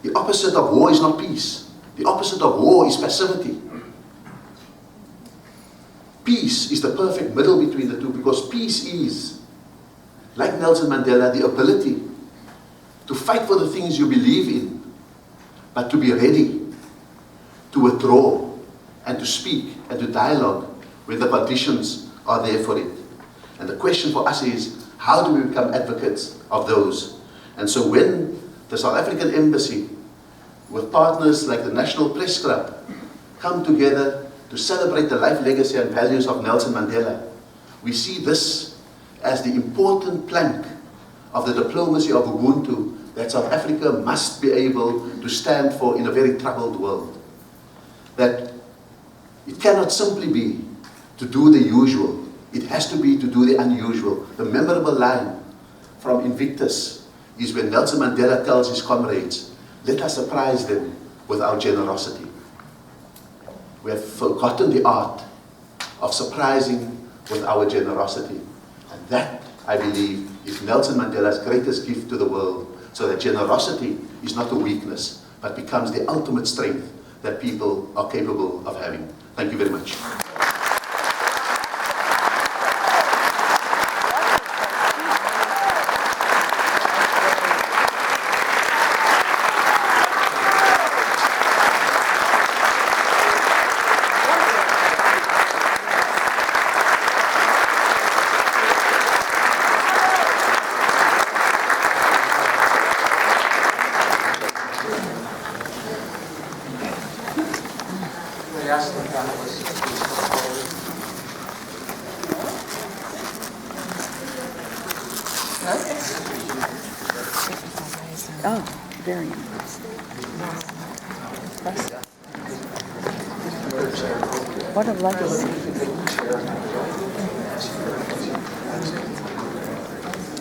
The opposite of war is not peace. The opposite of war is passivity. Peace is the perfect middle between the two, because peace is, like Nelson Mandela, the ability to fight for the things you believe in, but to be ready to withdraw and to speak and to dialogue when the conditions are there for it. And the question for us is, how do we become advocates of those? And so when the South African Embassy, with partners like the National Press Club, come together to celebrate the life, legacy and values of Nelson Mandela, we see this as the important plank of the diplomacy of Ubuntu that South Africa must be able to stand for in a very troubled world. That it cannot simply be to do the usual, it has to be to do the unusual. The memorable line from Invictus is when Nelson Mandela tells his comrades, "Let us surprise them with our generosity." We have forgotten the art of surprising with our generosity. And that, I believe, is Nelson Mandela's greatest gift to the world, so that generosity is not a weakness, but becomes the ultimate strength that people are capable of having. Thank you very much. Oh, very impressive. What a legacy.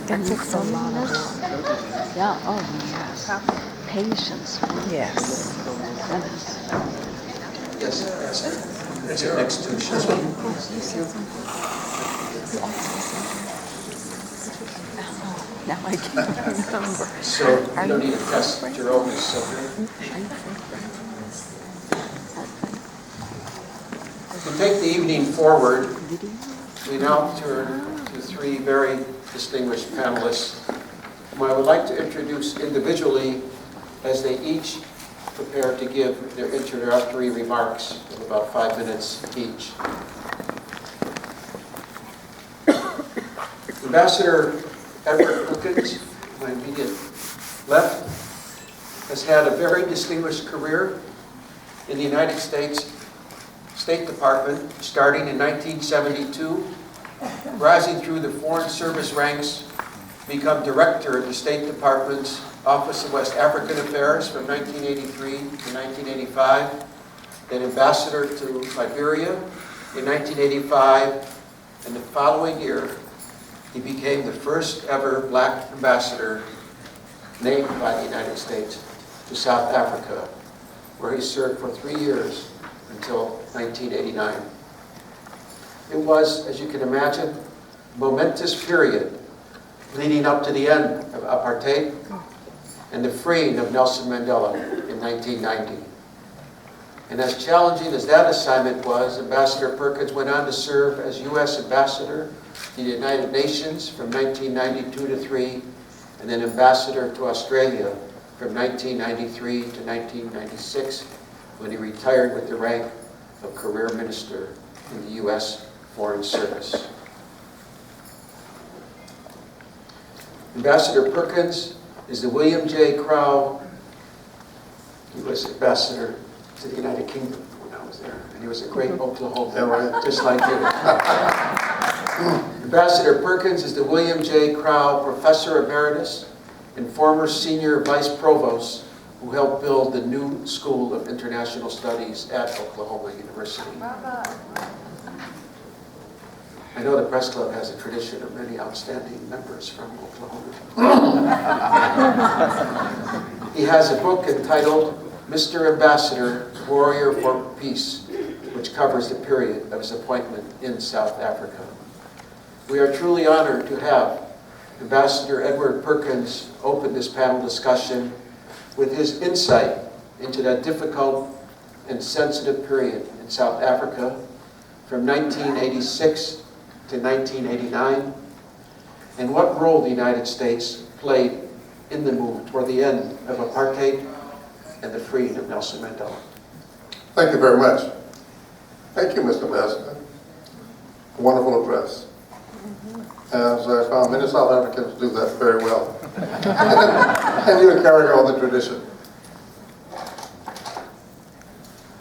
And loneliness. Yeah, oh yeah. Patience. Yes. Yes, that's it next to this one. Now I can't remember. So you don't need to test Jerome. To take the evening forward, we now turn to three very distinguished panelists, whom I would like to introduce individually as they each prepare to give their introductory remarks of about 5 minutes each. Ambassador Edward Perkins, my immediate left, has had a very distinguished career in the United States State Department, starting in 1972, rising through the Foreign Service ranks, become Director of the State Department's Office of West African Affairs from 1983 to 1985, then Ambassador to Liberia in 1985, and the following year, he became the first ever black ambassador named by the United States to South Africa, where he served for 3 years until 1989. It was, as you can imagine, a momentous period leading up to the end of apartheid and the freeing of Nelson Mandela in 1990. And as challenging as that assignment was, Ambassador Perkins went on to serve as U.S. Ambassador to the United Nations from 1992 to 3, and then Ambassador to Australia from 1993 to 1996, when he retired with the rank of Career Minister in the U.S. Foreign Service. Ambassador Perkins is the William J. Crowe. He was ambassador to the United Kingdom when I was there, and he was a great Oklahoma, just like you. Ambassador Perkins is the William J. Crowe Professor Emeritus and former Senior Vice Provost who helped build the new School of International Studies at Oklahoma University. I know the Press Club has a tradition of many outstanding members from Oklahoma. He has a book entitled Mr. Ambassador, Warrior for Peace, which covers the period of his appointment in South Africa. We are truly honored to have Ambassador Edward Perkins open this panel discussion with his insight into that difficult and sensitive period in South Africa from 1986 to 1989, and what role the United States played in the movement toward the end of apartheid and the freeing of Nelson Mandela. Thank you very much. Thank you, Mr. Ambassador. A wonderful address. As I found many South Africans do that very well. And you carry on the tradition.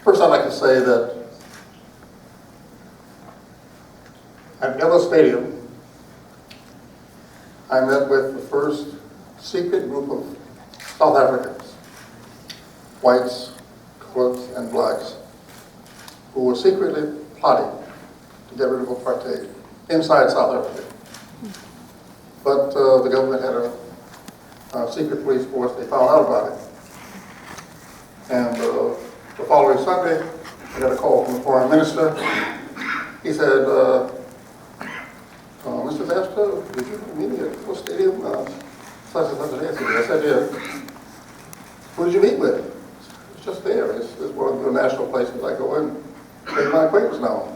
First, I'd like to say that at Mandela Stadium, I met with the first secret group of South Africans, whites, coloreds, and blacks, who were secretly plotting to get rid of apartheid inside South Africa. But the government had a secret police force. They found out about it. And the following Sunday, I got a call from the foreign minister. He said, Mr. Ambassador, did you meet me at the stadium? Such and such a day. I said, yeah. Who did you meet with? It's just there. It's one of the national places I go in. Make my acquaintance now.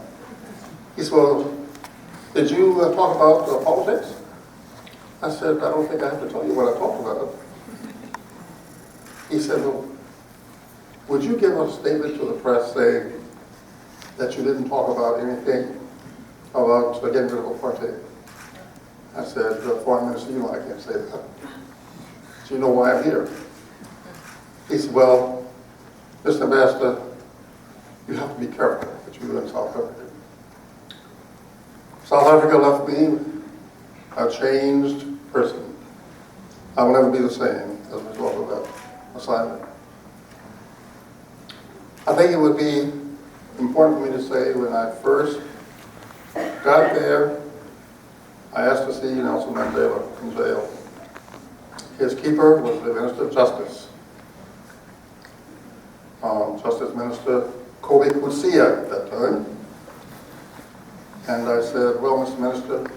He said, well, did you talk about politics? I said, I don't think I have to tell you what I talked about. He said, well, would you give a statement to the press saying that you didn't talk about anything about getting rid of apartheid? I said, Foreign Minister, you know I can't say that. So you know why I'm here. He said, well, Mr. Ambassador, you have to be careful what you do in South Africa. South Africa left me a changed person. I will never be the same as a result of that assignment. I think it would be important for me to say when I first got there, I asked to see Nelson Mandela in jail. His keeper was the Minister of Justice, Justice Minister Kobe Kutsia at that time. And I said, well, Mr. Minister,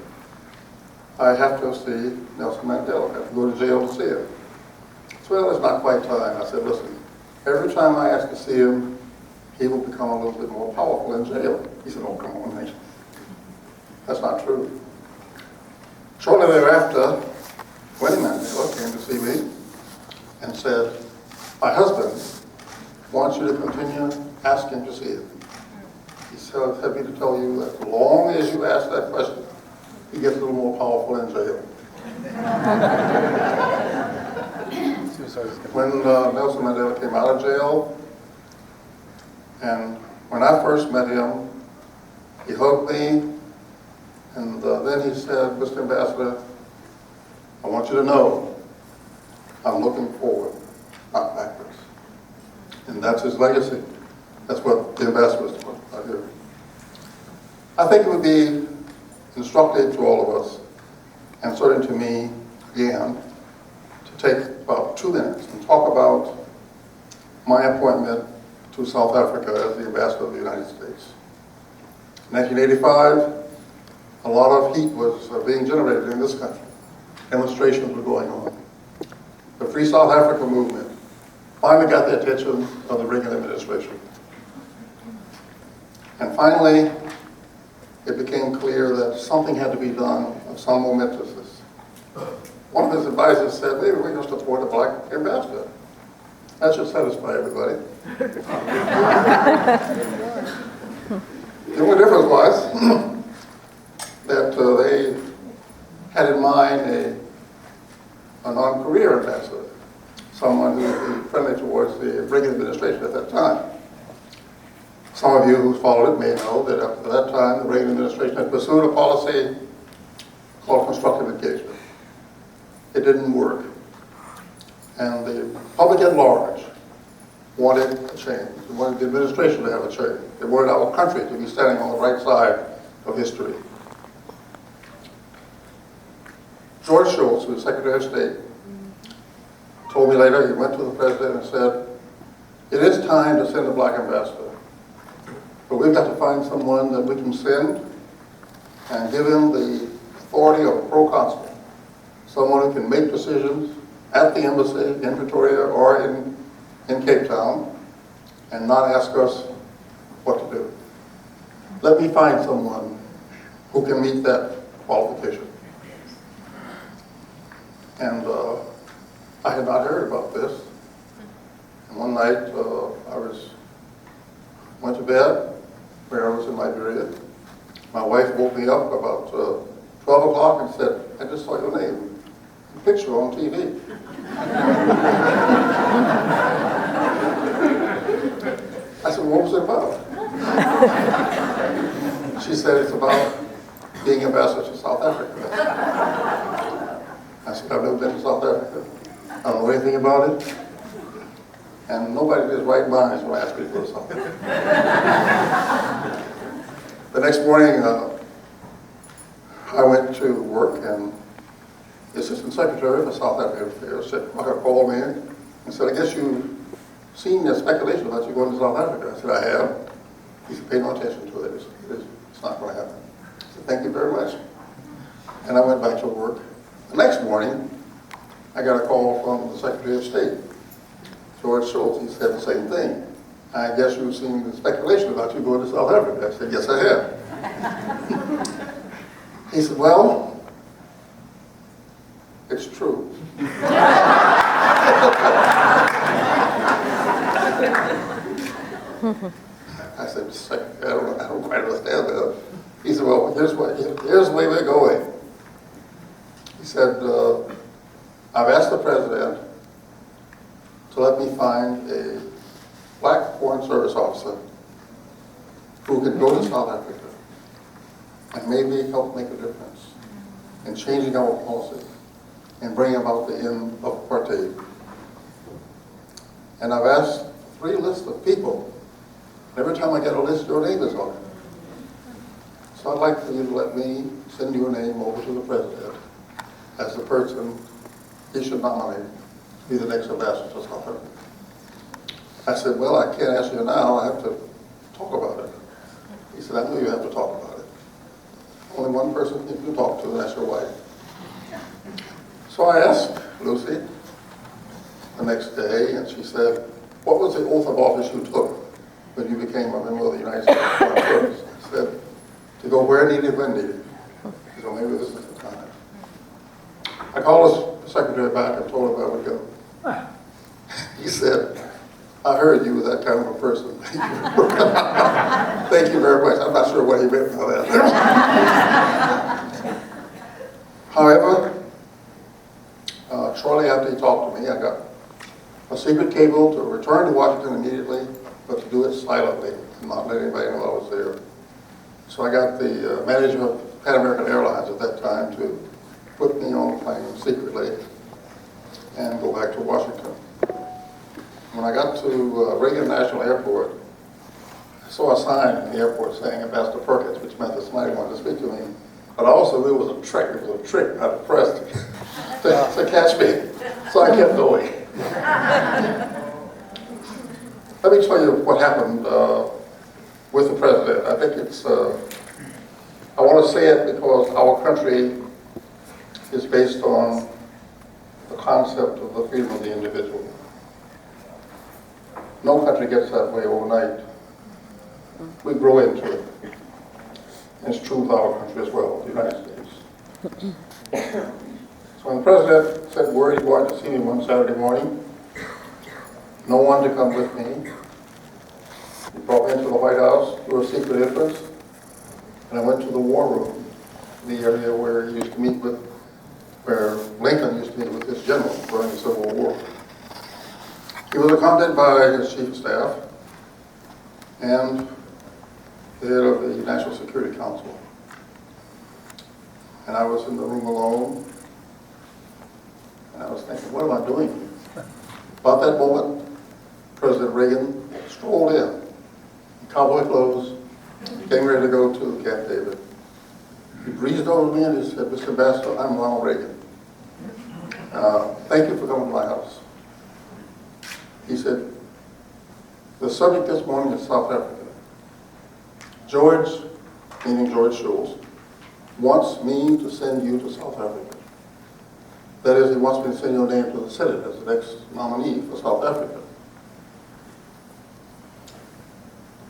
I have to see Nelson Mandela. I have to go to jail to see him. He said, well, it's not quite time. I said, listen, every time I ask to see him, he will become a little bit more powerful in jail. He said, oh, come on, mate. That's not true. Shortly thereafter, Winnie Mandela came to see me and said, my husband wants you to continue asking to see him. He said, had me to tell you that as long as you ask that question, he gets a little more powerful in jail. When Nelson Mandela came out of jail, and when I first met him, he hugged me, and then he said, Mr. Ambassador, I want you to know I'm looking forward, not backwards. And that's his legacy. That's what the ambassador is doing right here. I think it would be instructive to all of us, and certainly to me, again, to take about 2 minutes and talk about my appointment to South Africa as the ambassador of the United States. In 1985, a lot of heat was being generated in this country. Demonstrations were going on. The Free South Africa movement finally got the attention of the Reagan administration. And finally, it became clear that something had to be done of some momentousness. One of his advisors said, maybe we just appoint a black ambassador. That should satisfy everybody. The only difference was that they had in mind a non-career ambassador, someone who would be friendly towards the Reagan administration at that time. Some of you who followed it may know that up to that time, the Reagan administration had pursued a policy called constructive engagement. It didn't work. And the public at large wanted a change. They wanted the administration to have a change. They wanted our country to be standing on the right side of history. George Shultz, who was Secretary of State, told me later, he went to the president and said, it is time to send a black ambassador. But we've got to find someone that we can send and give him the authority of a proconsul, someone who can make decisions at the embassy in Pretoria or in Cape Town and not ask us what to do. Let me find someone who can meet that qualification. And I had not heard about this. And one night I went to bed where I was in Liberia. My wife woke me up about 12 o'clock and said, "I just saw your name, picture on TV." I said, "What was it about?" She said, "It's about being ambassador to South Africa." I said, "I've never been to South Africa. I don't know anything about it. And nobody in his right mind is going to ask me to go to South Africa." The next morning, I went to work, and the assistant secretary for South African Affairs called me and said, "I guess you've seen the speculation about you going to South Africa." I said, "I have." He said, "Pay no attention to it. It's not going to happen." I said, "Thank you very much." And I went back to work. The next morning, I got a call from the Secretary of State, George Shultz. He said the same thing. "I guess you've seen the speculation about you going to South Africa." I said, "Yes, I have." He said, "Well, it's true." I said, "I don't quite understand that." He said, "Well, here's the way we're going." He said, "I've asked the president to let me find a black Foreign Service officer who can go to South Africa and maybe help make a difference in changing our policy and bringing about the end of apartheid. And I've asked 3 lists of people. Every time I get a list, your name is on it. So I'd like for you to let me send your name over to the president as the person he should nominate to be the next ambassador to South Africa." I said, "Well, I can't ask you now. I have to talk about it." He said, "I know you have to talk about it. Only one person you can talk to, and that's your wife." So I asked Lucy the next day, and she said, "What was the oath of office you took when you became a member of the United States Foreign Service?" I said, "To go where needed, when needed." So maybe this is the time. I called the secretary back and told him I would go. He said, "I heard you were that kind of a person." Thank you very much. I'm not sure what he meant by that. However, shortly after he talked to me, I got a secret cable to return to Washington immediately, but to do it silently and not let anybody know I was there. So I got the manager of Pan American Airlines at that time to put me on a plane secretly and go back to Washington. When I got to Reagan National Airport, I saw a sign in the airport saying Ambassador Perkins, which meant that somebody wanted to speak to me. But also it was a trick. It was a trick by the press to catch me. So I kept going. Let me tell you what happened with the president. I think it's, I want to say it because our country is based on the concept of the freedom of the individual. No country gets that way overnight. We grow into it. And it's true with our country as well, the United States. So when the president said word he wanted to see me one Saturday morning, no one to come with me. He brought me into the White House through a secret entrance, and I went to the war room, the area where he used to meet with, where Lincoln used to meet with his generals during the Civil War. He was accompanied by his chief of staff and the head of the National Security Council. And I was in the room alone, and I was thinking, what am I doing here? About that moment, President Reagan strolled in cowboy clothes, getting ready to go to Camp David. He breezed over me and he said, "Mr. Ambassador, I'm Ronald Reagan. Thank you for coming to my house." He said, "The subject this morning is South Africa. George," meaning George Shultz, "wants me to send you to South Africa. That is, he wants me to send your name to the Senate as the next nominee for South Africa.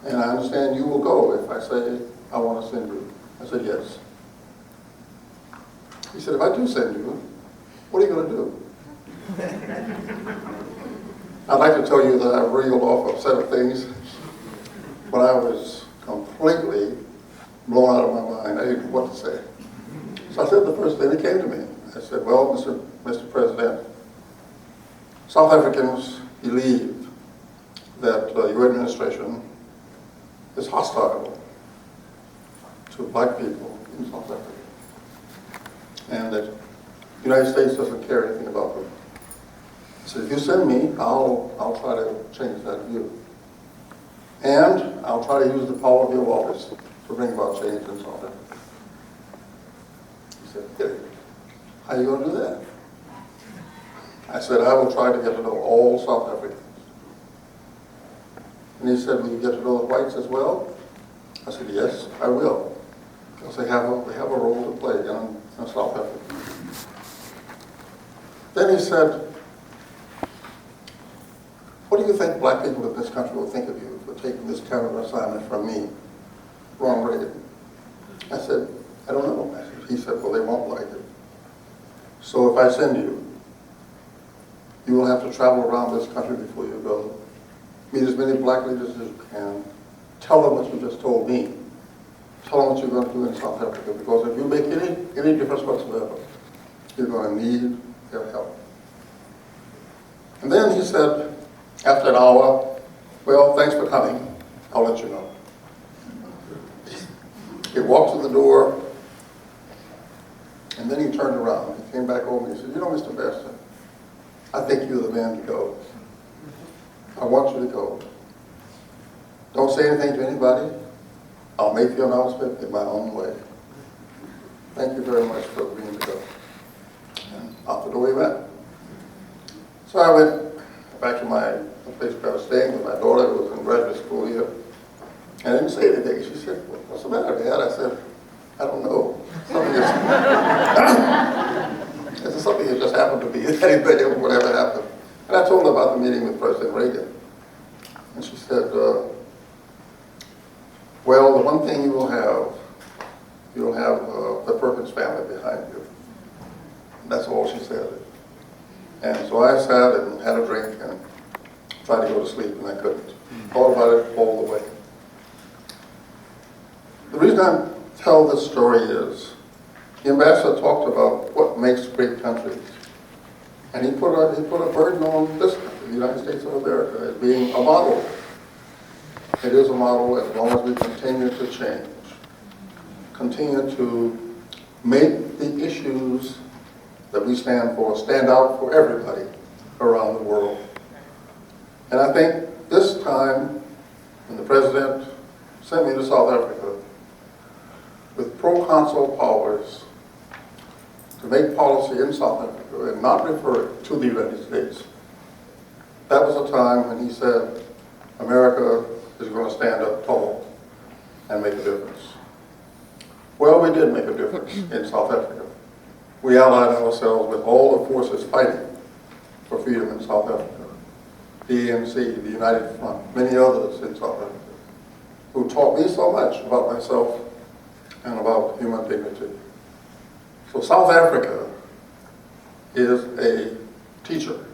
And I understand you will go if I say I want to send you. I said, yes. He said, if I do send you, what are you going to do? I'd like to tell you that I reeled off a set of things, but I was completely blown out of my mind. I didn't know what to say. So I said the first thing that came to me. I said, well, Mr. President, South Africans believe that your administration is hostile to black people in South Africa, and that the United States doesn't care anything about them. I said, if you send me, I'll try to change that view. And I'll try to use the power of your office to bring about change in South Africa. He said, yeah. How are you going to do that? I said, I will try to get to know all South Africans. And he said, will you get to know the whites as well? I said, yes, I will. Because they have a role to play in South Africa. Then he said, what do you think black people in this country will think of you for taking this kind of assignment from me, Ronald Reagan? I said, I don't know. He said, well, they won't like it. So if I send you, you will have to travel around this country before you go. Meet as many black leaders as you can. Tell them what you just told me. Tell them what you're going to do in South Africa, because if you make any difference whatsoever, you're going to need their help. And then he said, after an hour, well, thanks for coming. I'll let you know. He walked to the door, and then he turned around. He came back over and he said, you know, Mr. Baxter, I think you're the man to go. I want you to go. Don't say anything to anybody. I'll make the announcement in my own way. Thank you very much for agreeing to go. And out the door he went. So I went back to the place where I was staying with my daughter, who was in graduate school here. And I didn't say anything. She said, what's the matter, Dad? I said, I don't know. Something that just happened to be. Anybody, whatever happened. And I told her about the meeting with President Reagan. And she said, well, the one thing you will have the Perkins family behind you. And that's all she said. And so I sat and had a drink and tried to go to sleep, and I couldn't. Thought about it all the way. The reason I tell this story is the ambassador talked about what makes great countries. And he put a burden on this country, the United States of America, as being a model. It is a model as long as we continue to change, continue to make the issues that we stand for stand out for everybody around the world. And I think this time, when the President sent me to South Africa with proconsul powers to make policy in South Africa and not refer it to the United States, that was a time when he said, America is going to stand up tall and make a difference. Well, we did make a difference in South Africa. We allied ourselves with all the forces fighting for freedom in South Africa. The ANC, the United Front, many others in South Africa, who taught me so much about myself and about human dignity. So South Africa is a teacher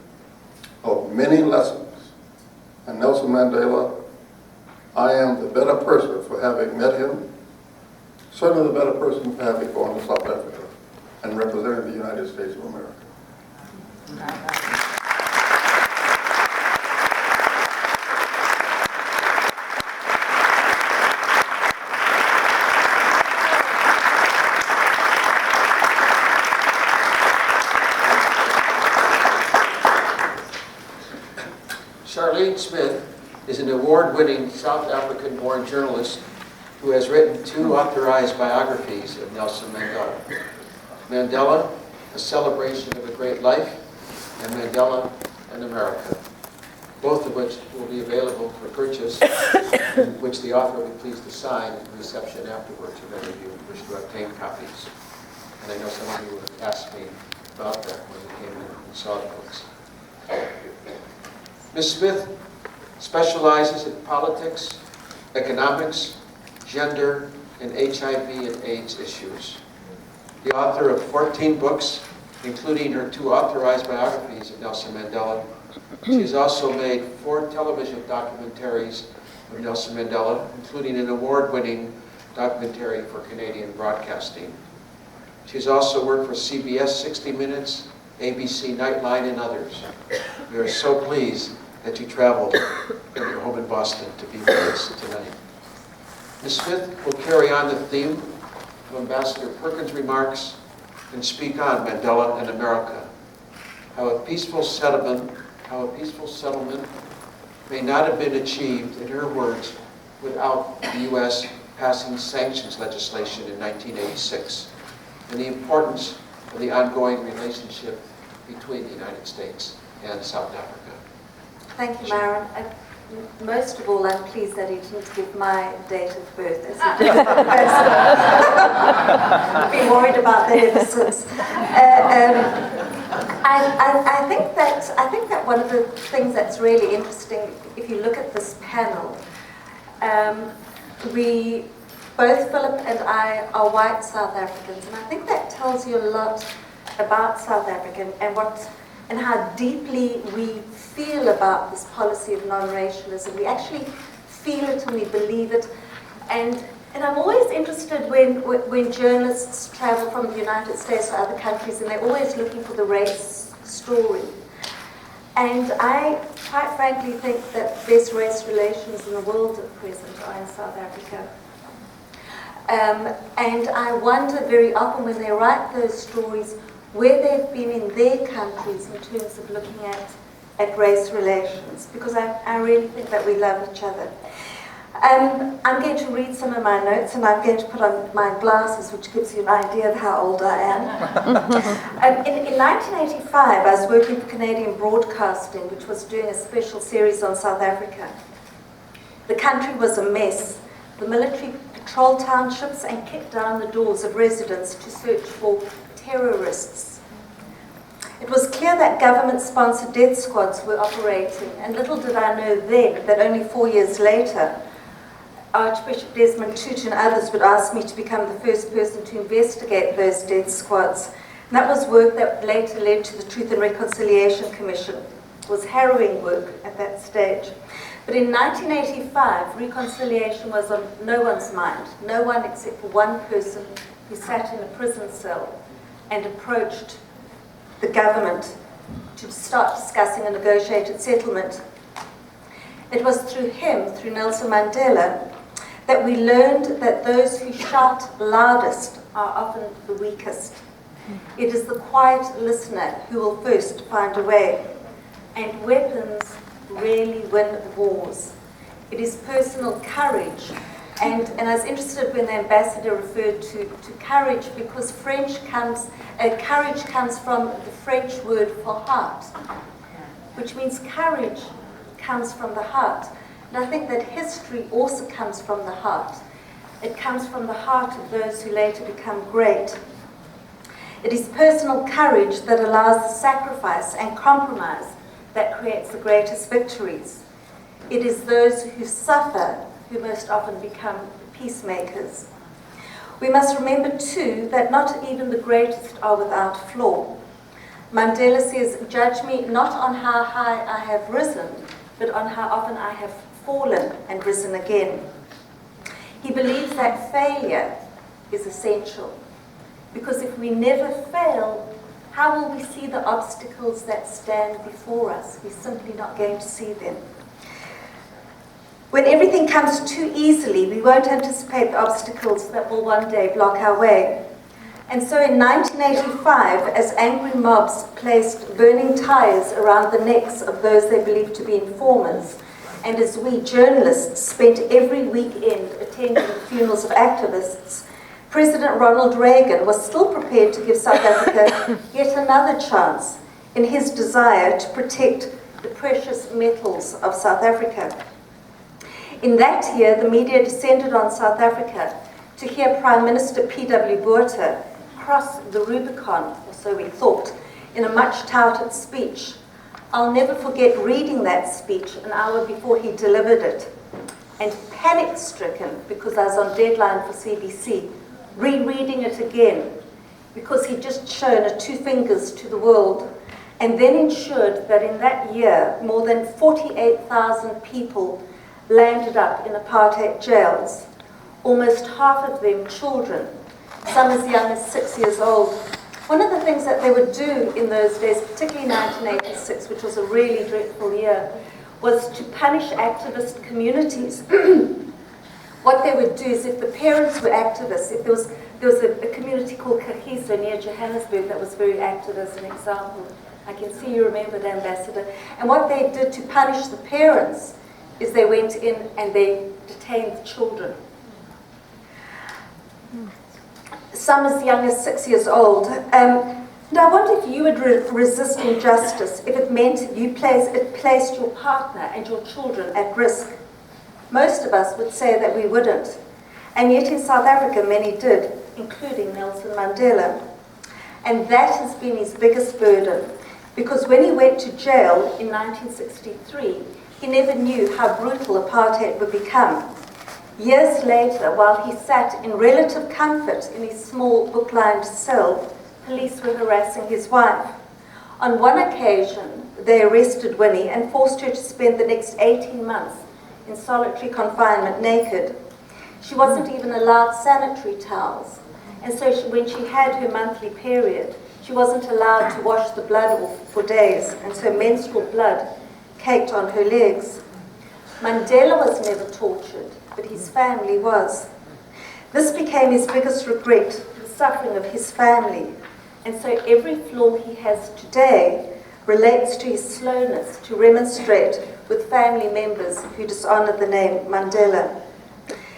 of many lessons. And Nelson Mandela, I am the better person for having met him, certainly the better person for having gone to South Africa and represented the United States of America. Charlene Smith is an award-winning South African-born journalist who has written 2 authorized biographies of Nelson Mandela. Mandela, A Celebration of a Great Life, and Mandela and America, both of which will be available for purchase, which the author will be pleased to sign at the reception afterwards if any of you wish to obtain copies. And I know some of you have asked me about that when he came in and saw the books. Ms. Smith specializes in politics, economics, gender, and HIV and AIDS issues. The author of 14 books, including her 2 authorized biographies of Nelson Mandela. She has also made 4 television documentaries of Nelson Mandela, including an award-winning documentary for Canadian broadcasting. She's also worked for CBS 60 Minutes, ABC Nightline, and others. We are so pleased that you traveled from your home in Boston to be with us tonight. Ms. Smith will carry on the theme of Ambassador Perkins' remarks and speak on Mandela and America, how a peaceful settlement may not have been achieved, in her words, without the U.S. passing sanctions legislation in 1986, and the importance of the ongoing relationship between the United States and South Africa. Thank you, Myron. Most of all, I'm pleased that he didn't give my date of birth as he did. I've been worried about that ever since. I think that one of the things that's really interesting, if you look at this panel, we, both Philip and I, are white South Africans, and I think that tells you a lot about South Africa and how deeply we feel about this policy of non-racialism. We actually feel it and we believe it. And I'm always interested when journalists travel from the United States to other countries, and they're always looking for the race story. And I quite frankly think that the best race relations in the world at present are in South Africa. And I wonder very often when they write those stories where they've been in their countries in terms of looking at race relations, because I really think that we love each other. I'm going to read some of my notes, and I'm going to put on my glasses, which gives you an idea of how old I am. In 1985, I was working for Canadian Broadcasting, which was doing a special series on South Africa. The country was a mess. The military patrolled townships and kicked down the doors of residents to search for terrorists. It was clear that government-sponsored death squads were operating, and little did I know then that only 4 years later, Archbishop Desmond Tutu and others would ask me to become the first person to investigate those death squads. And that was work that later led to the Truth and Reconciliation Commission. It was harrowing work at that stage. But in 1985, reconciliation was on no one's mind. No one except for one person who sat in a prison cell and approached the government to start discussing a negotiated settlement. It was through him, through Nelson Mandela, that we learned that those who shout loudest are often the weakest. It is the quiet listener who will first find a way. And weapons rarely win wars. It is personal courage. And I was interested when the ambassador referred to courage, because courage comes from the French word for heart, which means courage comes from the heart. And I think that history also comes from the heart. It comes from the heart of those who later become great. It is personal courage that allows the sacrifice and compromise that creates the greatest victories. It is those who suffer who most often become peacemakers. We must remember too that not even the greatest are without flaw. Mandela says, "Judge me not on how high I have risen, but on how often I have fallen and risen again." He believes that failure is essential, because if we never fail, how will we see the obstacles that stand before us? We're simply not going to see them. When everything comes too easily, we won't anticipate the obstacles that will one day block our way. And so in 1985, as angry mobs placed burning tires around the necks of those they believed to be informers, and as we journalists spent every weekend attending the funerals of activists, President Ronald Reagan was still prepared to give South Africa yet another chance in his desire to protect the precious metals of South Africa. In that year, the media descended on South Africa to hear Prime Minister P.W. Botha cross the Rubicon, or so we thought, in a much touted speech. I'll never forget reading that speech an hour before he delivered it, and panic-stricken, because I was on deadline for CBC, rereading it again, because he'd just shown a 2 fingers to the world, and then ensured that in that year, more than 48,000 people landed up in apartheid jails, almost half of them children, some as young as 6 years old. One of the things that they would do in those days, particularly 1986, which was a really dreadful year, was to punish activist communities. What they would do is, if the parents were activists, if there was a community called Kagiso near Johannesburg that was very active, as an example. I can see you remember the Ambassador. And what they did to punish the parents is they went in and they detained the children. Some as young as 6 years old. And I wonder if you would resist injustice if it meant it placed your partner and your children at risk. Most of us would say that we wouldn't. And yet in South Africa, many did, including Nelson Mandela. And that has been his biggest burden, because when he went to jail in 1963, he never knew how brutal apartheid would become. Years later, while he sat in relative comfort in his small book-lined cell, police were harassing his wife. On one occasion, they arrested Winnie and forced her to spend the next 18 months in solitary confinement naked. She wasn't even allowed sanitary towels. And so when she had her monthly period, she wasn't allowed to wash the blood off for days, and so menstrual blood caked on her legs. Mandela was never tortured, but his family was. This became his biggest regret, the suffering of his family. And so every flaw he has today relates to his slowness to remonstrate with family members who dishonored the name Mandela.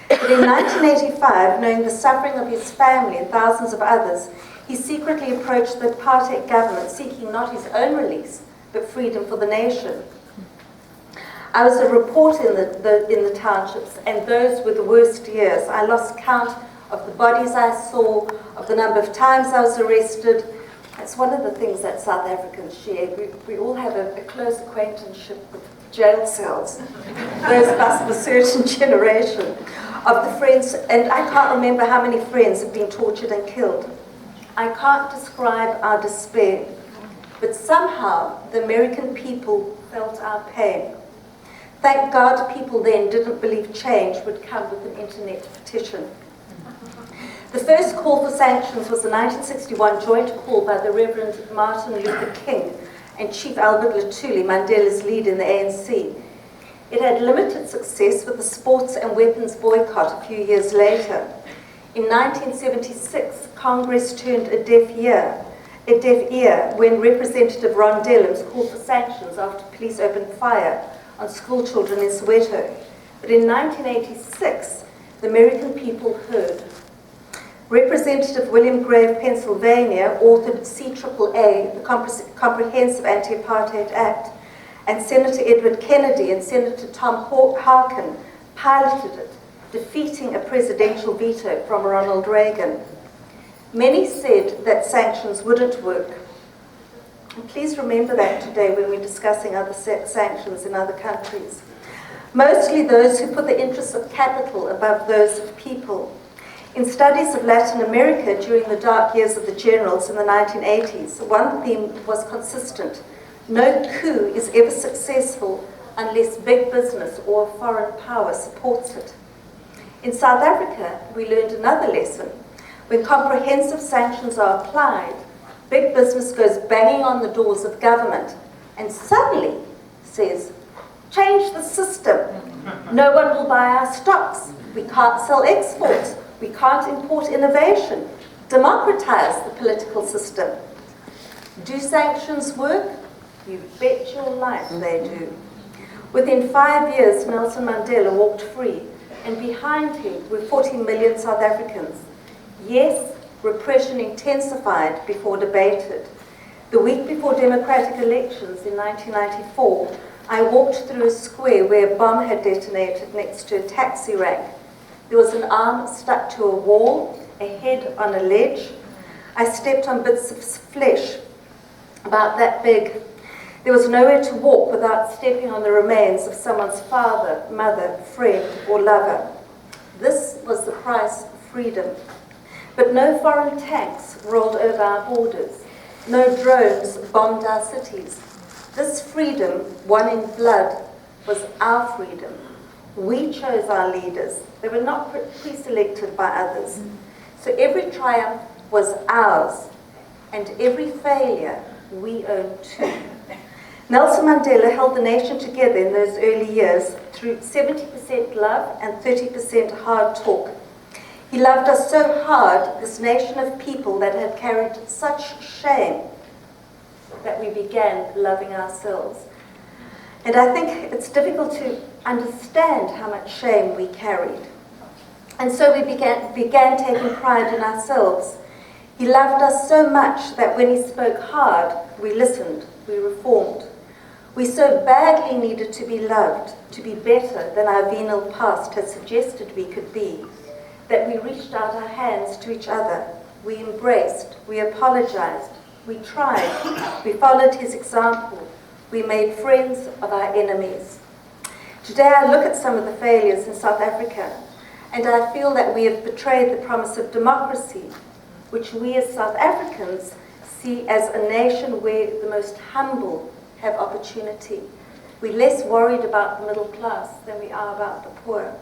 But in 1985, knowing the suffering of his family and thousands of others, he secretly approached the apartheid government, seeking not his own release, but freedom for the nation. I was a reporter in the townships, and those were the worst years. I lost count of the bodies I saw, of the number of times I was arrested. It's one of the things that South Africans share. We all have a close acquaintanceship with jail cells. Those of us of a certain generation of the friends, and I can't remember how many friends have been tortured and killed. I can't describe our despair, but somehow the American people felt our pain. Thank God people then didn't believe change would come with an internet petition. The first call for sanctions was the 1961 joint call by the Reverend Martin Luther King and Chief Albert Lutuli, Mandela's lead in the ANC. It had limited success with the sports and weapons boycott a few years later. In 1976, Congress turned a deaf ear when Representative Ron Dellums called for sanctions after police opened fire on school children in Soweto. But in 1986, the American people heard. Representative William Gray of Pennsylvania authored CAAA, the Comprehensive Anti-Apartheid Act, and Senator Edward Kennedy and Senator Tom Harkin piloted it, defeating a presidential veto from Ronald Reagan. Many said that sanctions wouldn't work. And please remember that today when we're discussing other sanctions in other countries. Mostly those who put the interests of capital above those of people. In studies of Latin America during the dark years of the generals in the 1980s, one theme was consistent. No coup is ever successful unless big business or a foreign power supports it. In South Africa, we learned another lesson. When comprehensive sanctions are applied, big business goes banging on the doors of government and suddenly says, change the system. No one will buy our stocks. We can't sell exports. We can't import innovation. Democratize the political system. Do sanctions work? You bet your life they do. Within 5 years, Nelson Mandela walked free, and behind him were 40 million South Africans. Yes, repression intensified before debated. The week before democratic elections in 1994, I walked through a square where a bomb had detonated next to a taxi rank. There was an arm stuck to a wall, a head on a ledge. I stepped on bits of flesh. about that big. There was nowhere to walk without stepping on the remains of someone's father, mother, friend, or lover. This was the price of freedom. But no foreign tanks rolled over our borders. No drones bombed our cities. This freedom, won in blood, was our freedom. We chose our leaders. They were not pre-selected by others. So every triumph was ours, and every failure we own too. Nelson Mandela held the nation together in those early years through 70% love and 30% hard talk. He loved us so hard, this nation of people that had carried such shame, that we began loving ourselves. And I think it's difficult to understand how much shame we carried. And so we began taking pride in ourselves. He loved us so much that when he spoke hard, we listened, we reformed. We so badly needed to be loved, to be better than our venal past had suggested we could be, that we reached out our hands to each other. We embraced, we apologized, we tried, we followed his example, we made friends of our enemies. Today I look at some of the failures in South Africa, and I feel that we have betrayed the promise of democracy, which we as South Africans see as a nation where the most humble have opportunity. We're less worried about the middle class than we are about the poor.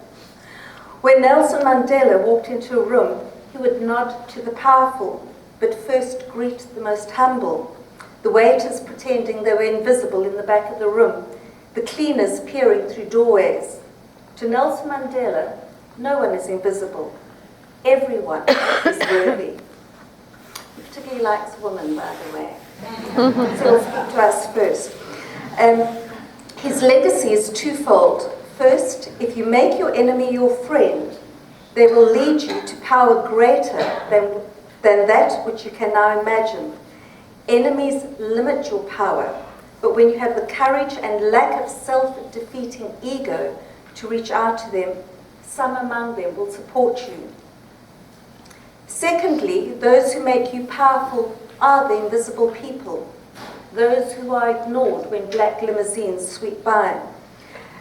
When Nelson Mandela walked into a room, he would nod to the powerful, but first greet the most humble, the waiters pretending they were invisible in the back of the room, the cleaners peering through doorways. To Nelson Mandela, no one is invisible. Everyone is worthy. He particularly likes women, by the way. So he'll speak to us first. His legacy is twofold. First, if you make your enemy your friend, they will lead you to power greater than that which you can now imagine. Enemies limit your power, but when you have the courage and lack of self-defeating ego to reach out to them, some among them will support you. Secondly, those who make you powerful are the invisible people, those who are ignored when black limousines sweep by.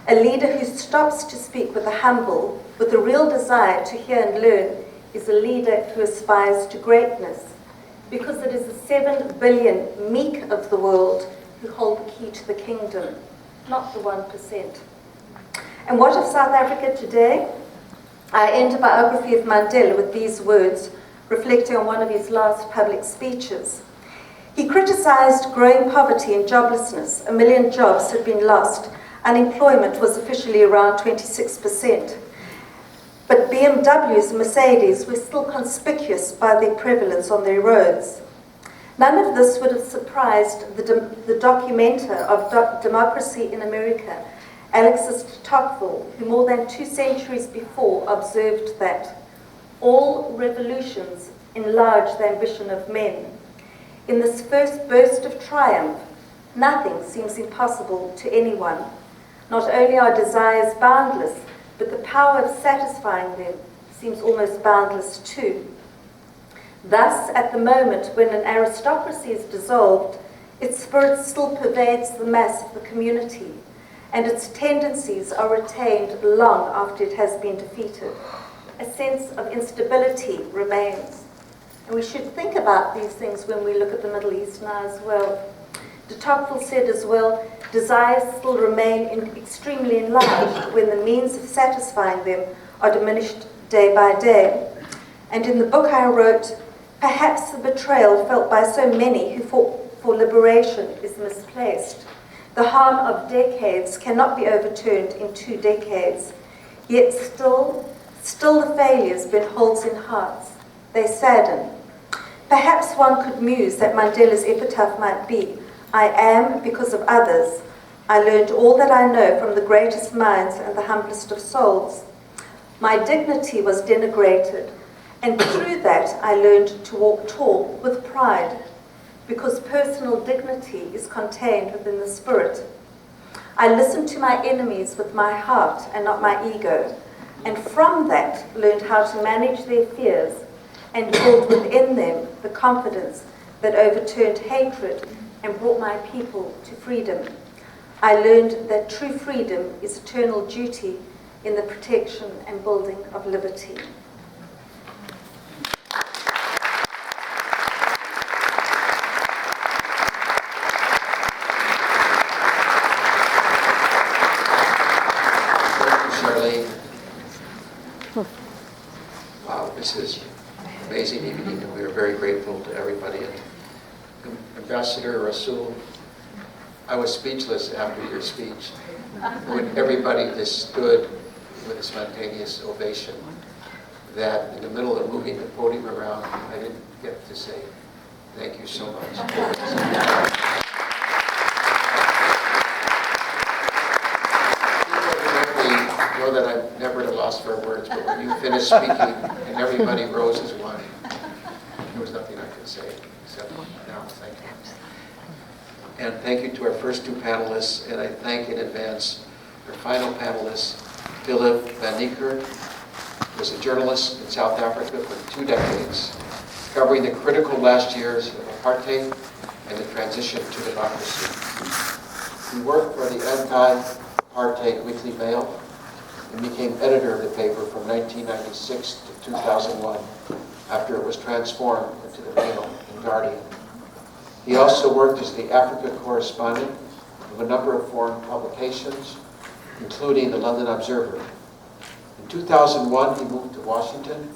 A leader who stops to speak with the humble, with a real desire to hear and learn, is a leader who aspires to greatness, because it is the 7 billion meek of the world who hold the key to the kingdom, not the 1%. And what of South Africa today? I end a biography of Mandela with these words, reflecting on one of his last public speeches. He criticized growing poverty and joblessness. 1 million jobs had been lost. Unemployment was officially around 26%. But BMWs and Mercedes were still conspicuous by their prevalence on their roads. None of this would have surprised the documenter of democracy in America, Alexis de Tocqueville, who more than 2 centuries before observed that all revolutions enlarge the ambition of men. In this first burst of triumph, nothing seems impossible to anyone. Not only are desires boundless, but the power of satisfying them seems almost boundless too. Thus, at the moment when an aristocracy is dissolved, its spirit still pervades the mass of the community, and its tendencies are retained long after it has been defeated. A sense of instability remains. And we should think about these things when we look at the Middle East now as well. De Tocqueville said as well, desires still remain extremely enlarged when the means of satisfying them are diminished day by day. And in the book I wrote, perhaps the betrayal felt by so many who fought for liberation is misplaced. The harm of decades cannot be overturned in 2 decades. Yet still the failures burn holes in hearts. They sadden. Perhaps one could muse that Mandela's epitaph might be, I am because of others. I learned all that I know from the greatest minds and the humblest of souls. My dignity was denigrated, and through that I learned to walk tall with pride, because personal dignity is contained within the spirit. I listened to my enemies with my heart and not my ego, and from that learned how to manage their fears and build within them the confidence that overturned hatred and brought my people to freedom. I learned that true freedom is eternal duty in the protection and building of liberty. Charlene. Wow, this is an amazing evening, and we are very grateful to everybody. And Ambassador Rasul, I was speechless after your speech. When everybody just stood with a spontaneous ovation, that in the middle of moving the podium around, I didn't get to say thank you so much. Know that I'm never at a loss for words, but when you finished speaking and everybody rose as one, there was nothing I could say except now thank you. And thank you to our first two panelists, and I thank in advance our final panelist, Philip Van Nieker, who was a journalist in South Africa for 2 decades, covering the critical last years of apartheid and the transition to democracy. He worked for the Anti-Apartheid Weekly Mail and became editor of the paper from 1996 to 2001, after it was transformed into the Mail and Guardian. He also worked as the Africa correspondent of a number of foreign publications, including the London Observer. In 2001, he moved to Washington